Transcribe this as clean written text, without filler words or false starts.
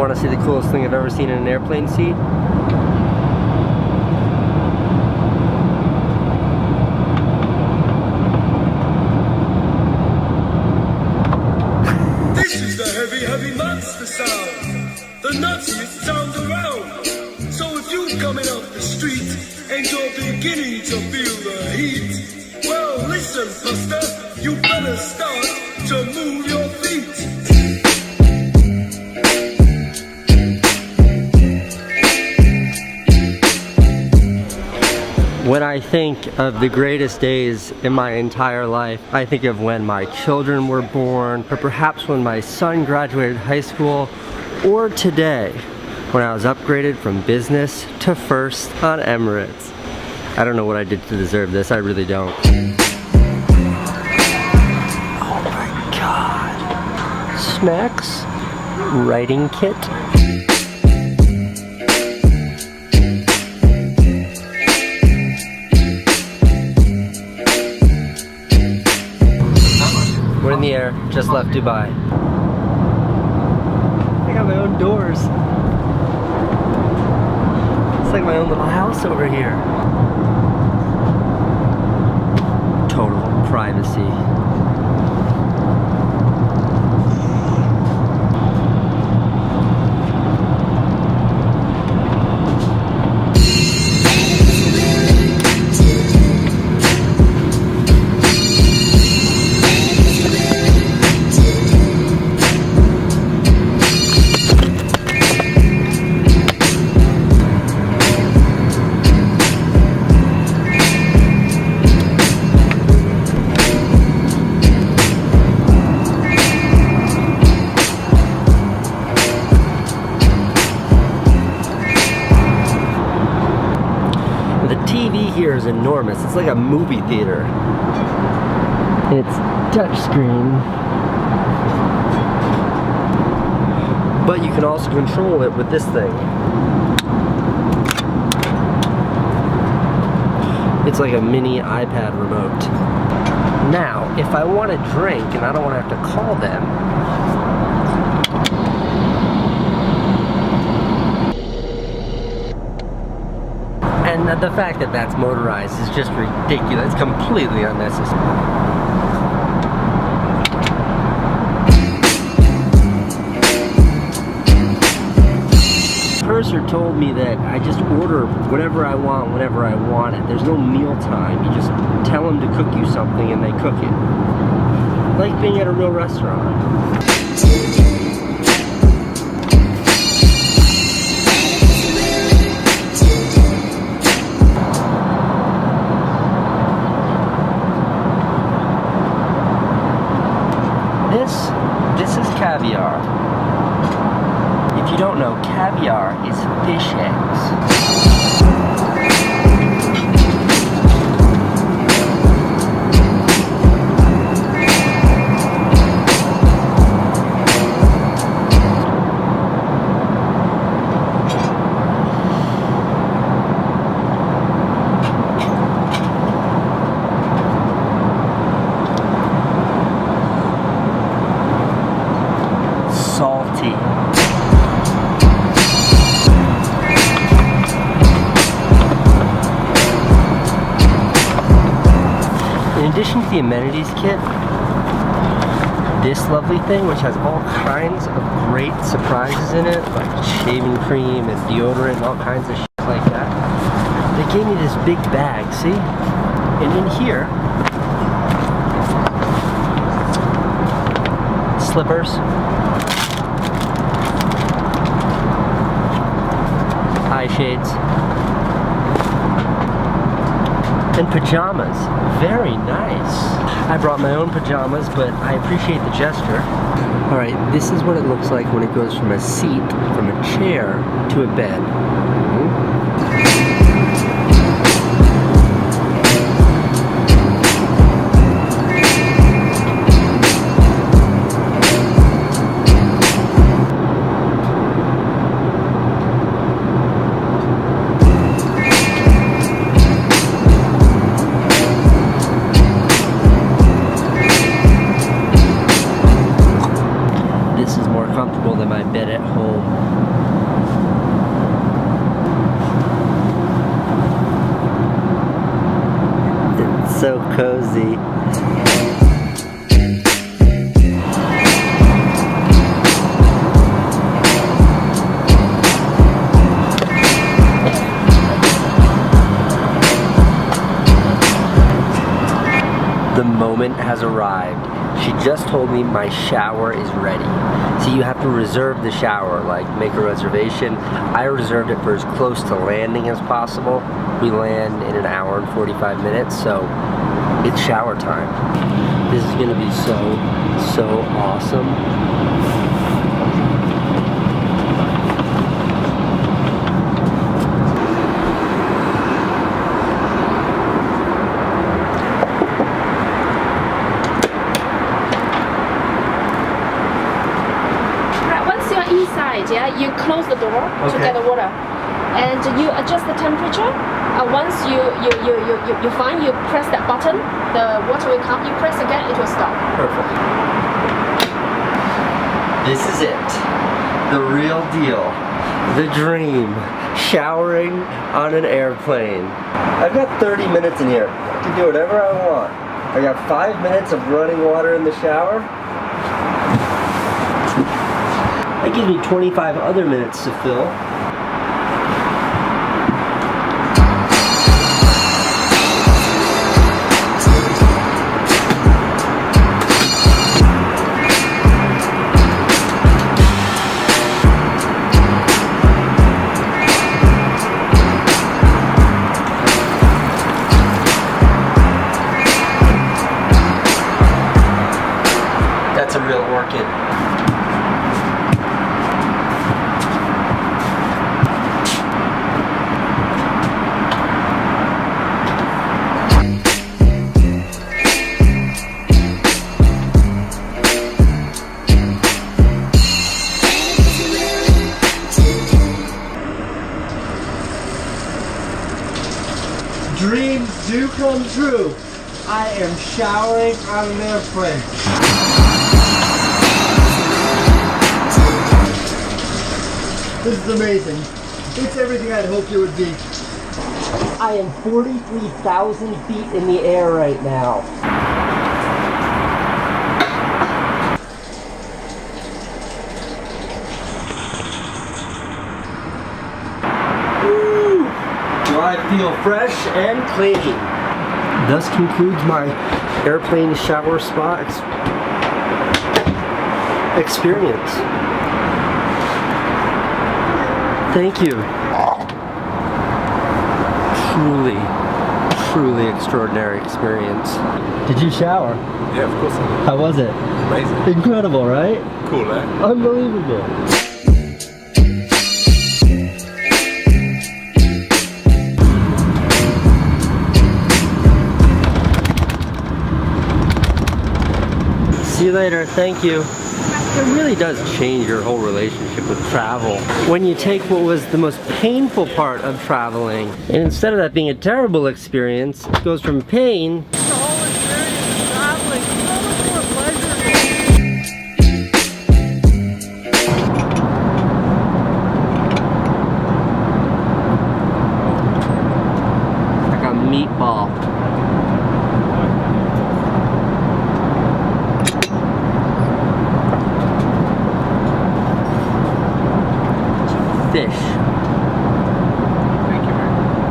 Want to see the coolest thing I've ever seen in an airplane seat? This is the heavy, heavy monster sound. The nutsiest sound around. So if you coming off the street and you're beginning to feel the heat, well, listen, Buster, you better start to move your feet. When I think of the greatest days in my entire life, I think of when my children were born, or perhaps when my son graduated high school, or today, when I was upgraded from business to first on Emirates. I don't know what I did to deserve this, I really don't. Oh my God. Snacks? Writing kit? We're in the air, just left Dubai. I got my own doors. It's like my own little house over here. Total privacy. Here is enormous. It's like a movie theater. It's touchscreen, but you can also control it with this thing. It's like a mini iPad remote. Now, if I want a drink and I don't want to have to call them, and the fact that that's motorized is just ridiculous. It's completely unnecessary. Purser told me that I just order whatever I want whenever I want it. There's no meal time. You just tell them to cook you something and they cook it. Like being at a real restaurant. This is caviar. If you don't know, caviar is fish eggs. Salty. In addition to the amenities kit, this lovely thing, which has all kinds of great surprises in it, like shaving cream and deodorant and all kinds of shit like that. They gave me this big bag, see? And in here, slippers, eye shades, and pajamas. Very nice. I brought my own pajamas, but I appreciate the gesture. Alright, this is what it looks like when it goes from a seat, from a chair, to a bed. Than my my bed at home. It's so cozy. The moment has arrived. She just told me my shower is ready. So you have to reserve the shower, like make a reservation. I reserved it for as close to landing as possible. We land in an hour and 45 minutes, so it's shower time. This is gonna be so awesome. Inside, yeah, you close the door to get the water, and you adjust the temperature. Once you find, you press that button, the water will come. You press again, it will stop. Perfect. This is it. The real deal. The dream. Showering on an airplane. I've got 30 minutes in here. I can do whatever I want. I got 5 minutes of running water in the shower. That gives me 25 other minutes to fill. That's a real orchid. Dreams do come true. I am showering on an airplane. This is amazing. It's everything I'd hoped it would be. I am 43,000 feet in the air right now. I feel fresh and clean. Thus concludes my airplane shower spa experience. Thank you. Truly extraordinary experience. Did you shower? Yeah, of course I did. How was it? Amazing. Incredible, right? Cool, eh? Unbelievable. See you later, thank you. It really does change your whole relationship with travel. When you take what was the most painful part of traveling, and instead of that being a terrible experience, it goes from pain The whole experience of traveling is so much more pleasurable. like a meatball. Fish.